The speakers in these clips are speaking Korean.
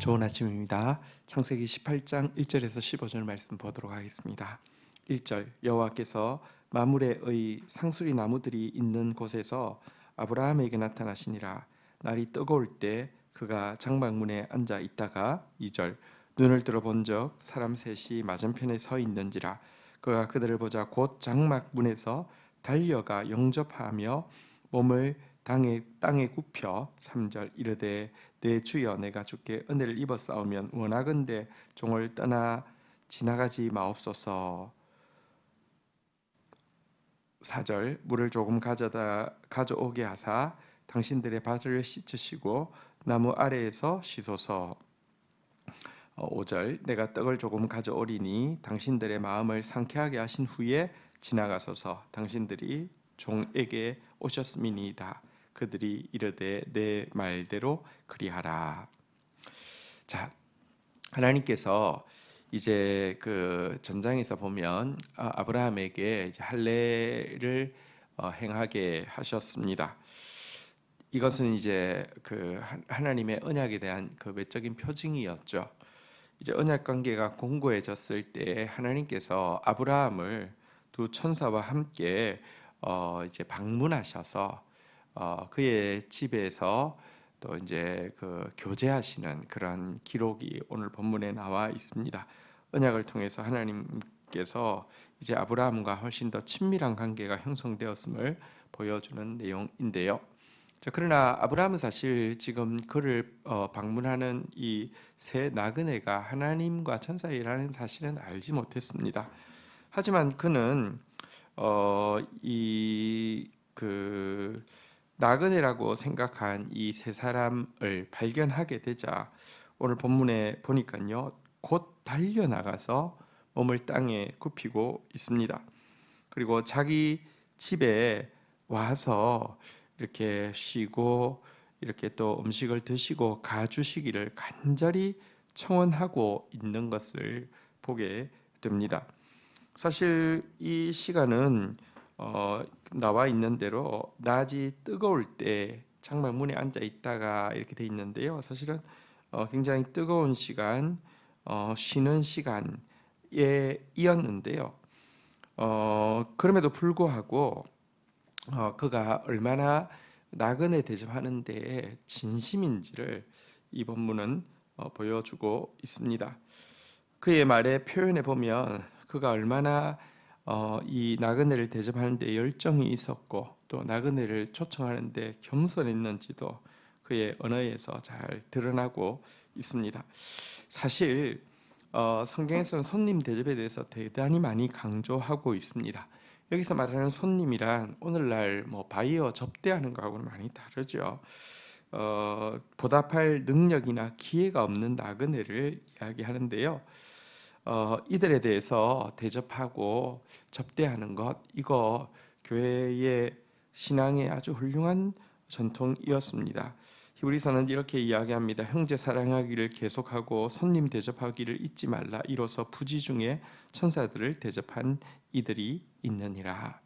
좋은 아침입니다. 창세기 18장 1절에서 15절 말씀 보도록 하겠습니다. 1절 여호와께서 마므레의 상수리 나무들이 있는 곳에서 아브라함에게 나타나시니라. 날이 뜨거울 때 그가 장막문에 앉아 있다가 2절 눈을 들어본적 사람 셋이 맞은편에 서 있는지라. 그가 그들을 보자 곧 장막문에서 달려가 영접하며 몸을 땅에 굽혀 3절 이르되 내 주여 내가 주께 은혜를 입어 싸우면 원하건대 종을 떠나 지나가지 마옵소서. 4절 물을 조금 가져오게 하사 당신들의 발을 씻으시고 나무 아래에서 씻소서. 5절 내가 떡을 조금 가져오리니 당신들의 마음을 상쾌하게 하신 후에 지나가소서. 당신들이 종에게 오셨음이니이다. 그들이 이르되 내 말대로 그리하라. 자, 하나님께서 이제 그 전장에서 보면 아브라함에게 이제 할례를 행하게 하셨습니다. 이것은 이제 그 하나님의 언약에 대한 그 외적인 표징이었죠. 이제 언약 관계가 공고해졌을 때 하나님께서 아브라함을 두 천사와 함께 이제 방문하셔서 그의 집에서 또 이제 그 교제하시는 그런 기록이 오늘 본문에 나와 있습니다. 언약을 통해서 하나님께서 이제 아브라함과 훨씬 더 친밀한 관계가 형성되었음을 보여주는 내용인데요. 자, 그러나 아브라함은 사실 지금 그를 방문하는 이 새 나그네가 하나님과 천사이라는 사실은 알지 못했습니다. 하지만 그는 나그네라고 생각한 이 세 사람을 발견하게 되자 오늘 본문에 보니까요, 곧 달려나가서 몸을 땅에 굽히고 있습니다. 그리고 자기 집에 와서 이렇게 쉬고 이렇게 또 음식을 드시고 가주시기를 간절히 청원하고 있는 것을 보게 됩니다. 사실 이 시간은 나와 있는 대로 낮이 뜨거울 때 장막문에 앉아 있다가 이렇게 돼 있는데요. 사실은 굉장히 뜨거운 시간, 쉬는 시간에 이었는데요. 그럼에도 불구하고 그가 얼마나 나그네 대접하는 데에 진심인지를 이 본문은 보여주고 있습니다. 그의 말의 표현에 보면 그가 얼마나 이 나그네를 대접하는 데 열정이 있었고 또 나그네를 초청하는 데 겸손했는지도 그의 언어에서 잘 드러나고 있습니다. 사실 성경에서는 손님 대접에 대해서 대단히 많이 강조하고 있습니다. 여기서 말하는 손님이란 오늘날 바이어 접대하는 거하고는 많이 다르죠. 보답할 능력이나 기회가 없는 나그네를 이야기하는데요. 이들에 대해서 대접하고 접대하는 것, 이거 교회의 신앙의 아주 훌륭한 전통이었습니다. 히브리서는 이렇게 이야기합니다. 형제 사랑하기를 계속하고 손님 대접하기를 잊지 말라. 이로써 부지 중에 천사들을 대접한 이들이 있느니라.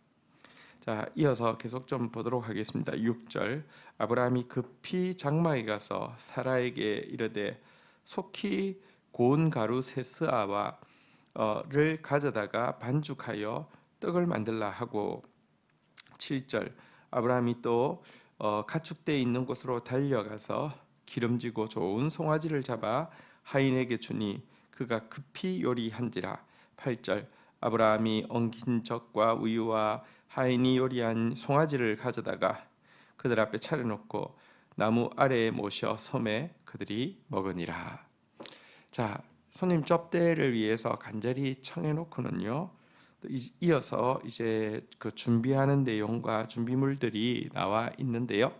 자, 이어서 계속 좀 보도록 하겠습니다. 6절 아브라함이 급히 장막에 가서 사라에게 이르되 속히 고운 가루 세 스아와 를 가져다가 반죽하여 떡을 만들라 하고. 7절 아브라함이 또 가축대에 있는 곳으로 달려가서 기름지고 좋은 송아지를 잡아 하인에게 주니 그가 급히 요리한지라. 8절 아브라함이 엉킨 젖과 우유와 하인이 요리한 송아지를 가져다가 그들 앞에 차려놓고 나무 아래에 모셔 섬에 그들이 먹으니라. 자, 손님 접대를 위해서 간절히 청해놓고는요, 또 이어서 이제 그 준비하는 내용과 준비물들이 나와 있는데요.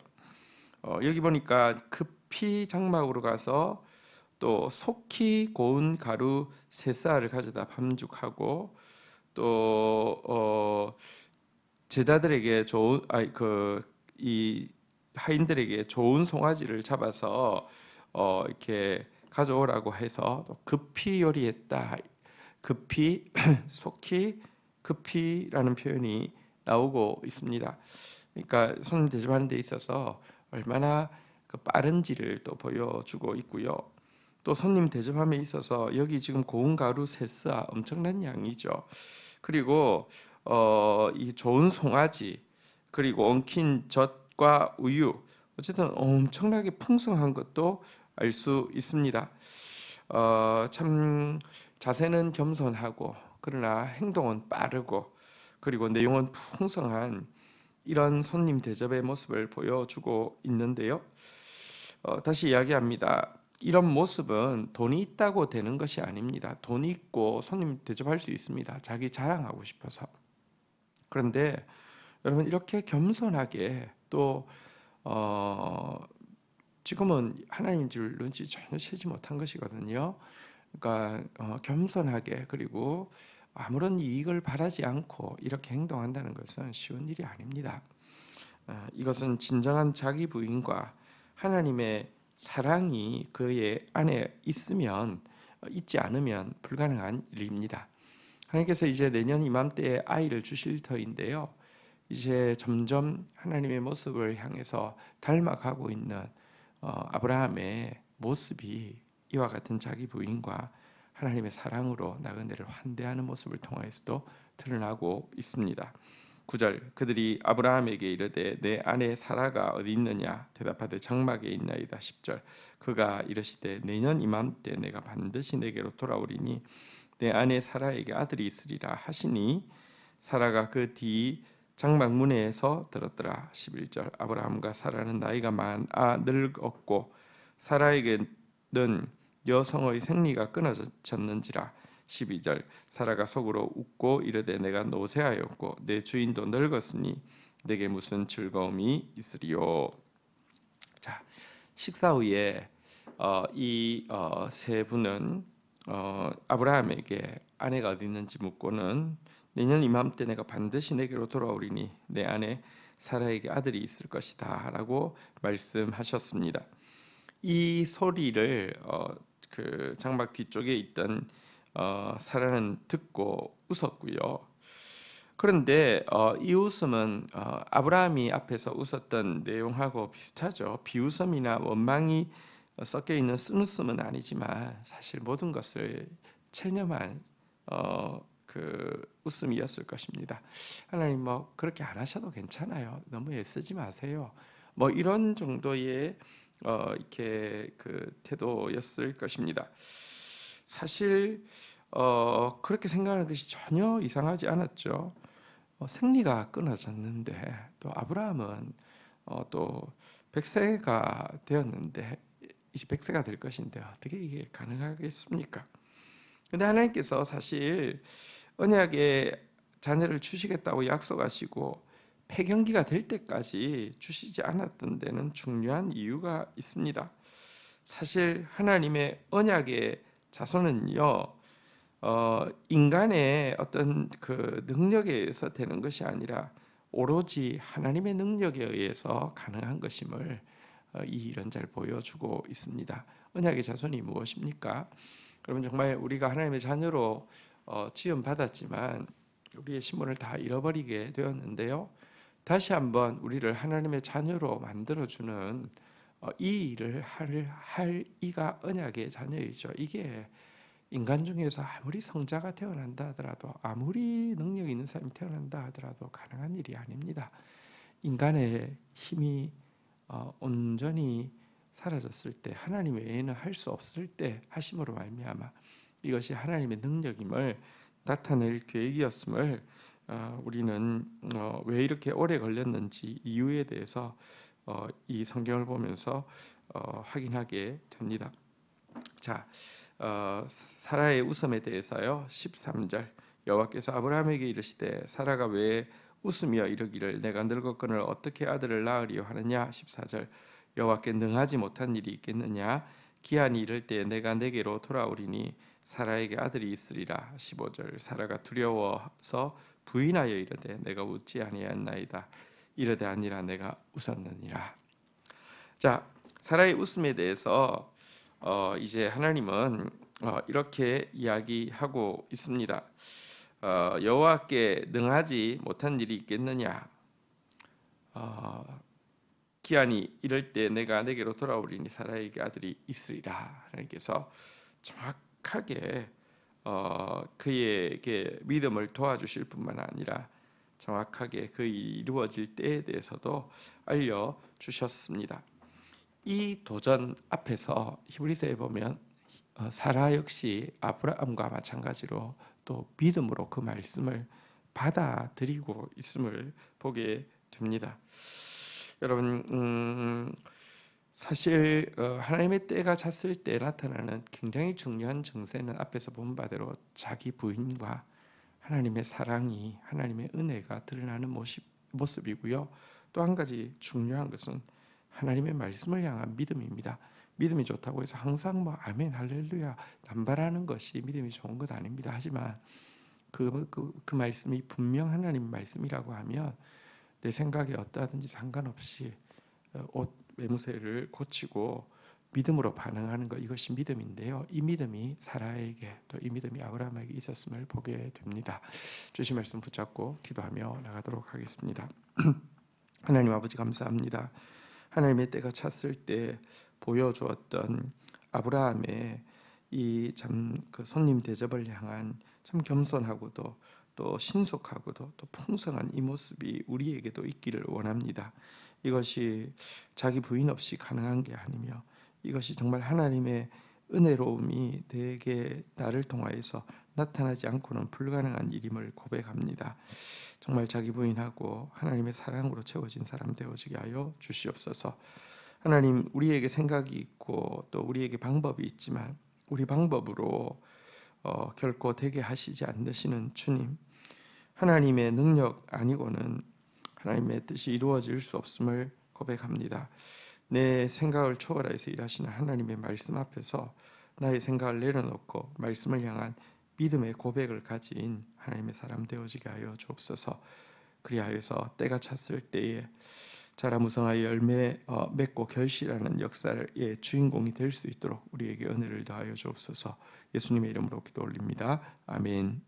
여기 보니까 급히 장막으로 가서 또 속히 고운 가루 세 쌀을 가져다 반죽하고 또 제자들에게 좋은 이 하인들에게 좋은 송아지를 잡아서 이렇게 가져오라고 해서 급히 요리했다. 급히 속히 급히라는 표현이 나오고 있습니다. 그러니까 손님 대접하는 데 있어서 얼마나 빠른지를 또 보여주고 있고요. 또 손님 대접함에 있어서 여기 지금 고운 가루 세스아 엄청난 양이죠. 그리고 이 좋은 송아지, 그리고 엉킨 젖과 우유, 어쨌든 엄청나게 풍성한 것도 알 수 있습니다. 참 자세는 겸손하고 그러나 행동은 빠르고 그리고 내용은 풍성한 이런 손님 대접의 모습을 보여주고 있는데요. 다시 이야기합니다. 이런 모습은 돈이 있다고 되는 것이 아닙니다. 돈이 있고 손님 대접할 수 있습니다. 자기 자랑하고 싶어서. 그런데 여러분 이렇게 겸손하게 또 지금은 하나님인 줄 눈치 전혀 채지 못한 것이거든요. 그러니까 겸손하게 그리고 아무런 이익을 바라지 않고 이렇게 행동한다는 것은 쉬운 일이 아닙니다. 이것은 진정한 자기 부인과 하나님의 사랑이 그의 안에 있으면 있지 않으면 불가능한 일입니다. 하나님께서 이제 내년 이맘때에 아이를 주실 터인데요. 이제 점점 하나님의 모습을 향해서 닮아가고 있는 아브라함의 모습이 이와 같은 자기 부인과 하나님의 사랑으로 나그네를 환대하는 모습을 통하여서도 드러나고 있습니다. 9절 그들이 아브라함에게 이르되 내 아내 사라가 어디 있느냐 대답하되 장막에 있나이다. 10절 그가 이르시되 내년 이맘때 내가 반드시 내게로 돌아오리니 내 아내 사라에게 아들이 있으리라 하시니 사라가 그 뒤 장막 문에서 들었더라. 11절 아브라함과 사라는 나이가 많아 늙었고 사라에게는 여성의 생리가 끊어졌는지라. 12절 사라가 속으로 웃고 이르되 내가 노쇠하였고 내 주인도 늙었으니 내게 무슨 즐거움이 있으리요. 자, 식사 후에 이 세 분은 아브라함에게 아내가 어디 있는지 묻고는 내년 이맘때 내가 반드시 내게로 돌아오리니 내 아내 사라에게 아들이 있을 것이다 라고 말씀하셨습니다. 이 소리를 그 장막 뒤쪽에 있던 사라는 듣고 웃었고요. 그런데 이 웃음은 아브라함이 앞에서 웃었던 내용하고 비슷하죠. 비웃음이나 원망이 섞여 있는 쓴웃음은 아니지만 사실 모든 것을 체념한 그 웃음이었을 것입니다. 하나님 뭐 그렇게 안 하셔도 괜찮아요. 너무 애쓰지 마세요. 뭐 이런 정도의 이렇게 그 태도였을 것입니다. 사실 그렇게 생각하는 것이 전혀 이상하지 않았죠. 생리가 끊어졌는데 또 아브라함은 또 100세가 되었는데 이제 100세가 될 것인데 어떻게 이게 가능하겠습니까? 근데 하나님께서 사실 언약의 자녀를 주시겠다고 약속하시고 폐경기가 될 때까지 주시지 않았던 데는 중요한 이유가 있습니다. 사실 하나님의 언약의 자손은요, 인간의 어떤 그 능력에 의해서 되는 것이 아니라 오로지 하나님의 능력에 의해서 가능한 것임을 이 이런 잘 보여주고 있습니다. 언약의 자손이 무엇입니까? 여러분 정말 우리가 하나님의 자녀로 지음 받았지만 우리의 신분을 다 잃어버리게 되었는데요. 다시 한번 우리를 하나님의 자녀로 만들어주는 이 일을 할 이가 언약의 자녀이죠. 이게 인간 중에서 아무리 성자가 태어난다 하더라도 아무리 능력 있는 사람이 태어난다 하더라도 가능한 일이 아닙니다. 인간의 힘이 온전히 사라졌을 때 하나님 외에는 할 수 없을 때 하심으로 말미암아 이것이 하나님의 능력임을 나타낼 계획이었음을 우리는 왜 이렇게 오래 걸렸는지 이유에 대해서 이 성경을 보면서 확인하게 됩니다. 자, 사라의 웃음에 대해서요. 13절 여호와께서 아브라함에게 이르시되 사라가 왜 웃으며 이르기를 내가 늙었거늘 어떻게 아들을 낳으리요 하느냐. 14절 여호와께 능하지 못한 일이 있겠느냐. 기한이 이를 때 내가 내게로 돌아오리니 사라에게 아들이 있으리라. 15절 사라가 두려워서 부인하여 이르되 내가 웃지 아니하였나이다. 이르되 아니라 내가 웃었느니라. 자, 사라의 웃음에 대해서 이제 하나님은 이렇게 이야기하고 있습니다. 여호와께 능하지 못한 일이 있겠느냐. 기한이 이럴 때 내가 내게로 돌아오리니 사라에게 아들이 있으리라. 하나님께서 정확하게 그에게 믿음을 도와주실 뿐만 아니라 정확하게 그 일이 이루어질 때에 대해서도 알려주셨습니다. 이 도전 앞에서 히브리서에 보면 사라 역시 아브라함과 마찬가지로 또 믿음으로 그 말씀을 받아들이고 있음을 보게 됩니다. 여러분, 사실 하나님의 때가 찼을 때 나타나는 굉장히 중요한 증세는 앞에서 본 바대로 자기 부인과 하나님의 사랑이, 하나님의 은혜가 드러나는 모습이고요. 또 한 가지 중요한 것은 하나님의 말씀을 향한 믿음입니다. 믿음이 좋다고 해서 항상 아멘 할렐루야 남발하는 것이 믿음이 좋은 것 아닙니다. 하지만 그 말씀이 분명 하나님 말씀이라고 하면 내 생각에 어떠하든지 상관없이 옷 매무새를 고치고 믿음으로 반응하는 것, 이것이 믿음인데요. 이 믿음이 사라에게 또 이 믿음이 아브라함에게 있었음을 보게 됩니다. 주신 말씀 붙잡고 기도하며 나가도록 하겠습니다. 하나님 아버지 감사합니다. 하나님의 때가 찼을 때 보여주었던 아브라함의 이 참 그 손님 대접을 향한 참 겸손하고도 또 신속하고도 또 풍성한 이 모습이 우리에게도 있기를 원합니다. 이것이 자기 부인 없이 가능한 게 아니며 이것이 정말 하나님의 은혜로움이 내게 나를 통하여서 나타나지 않고는 불가능한 일임을 고백합니다. 정말 자기 부인하고 하나님의 사랑으로 채워진 사람 되어지게 하여 주시옵소서. 하나님, 우리에게 생각이 있고 또 우리에게 방법이 있지만 우리 방법으로 결코 되게 하시지 않으시는 주님, 하나님의 능력 아니고는 하나님의 뜻이 이루어질 수 없음을 고백합니다. 내 생각을 초월해서 일하시는 하나님의 말씀 앞에서 나의 생각을 내려놓고 말씀을 향한 믿음의 고백을 가진 하나님의 사람 되어지게 하여 주옵소서. 그리하여서 때가 찼을 때에 자라 무성하여 열매 맺고 결실하는 역사의 주인공이 될 수 있도록 우리에게 은혜를 더하여 주옵소서. 예수님의 이름으로 기도 올립니다. 아멘.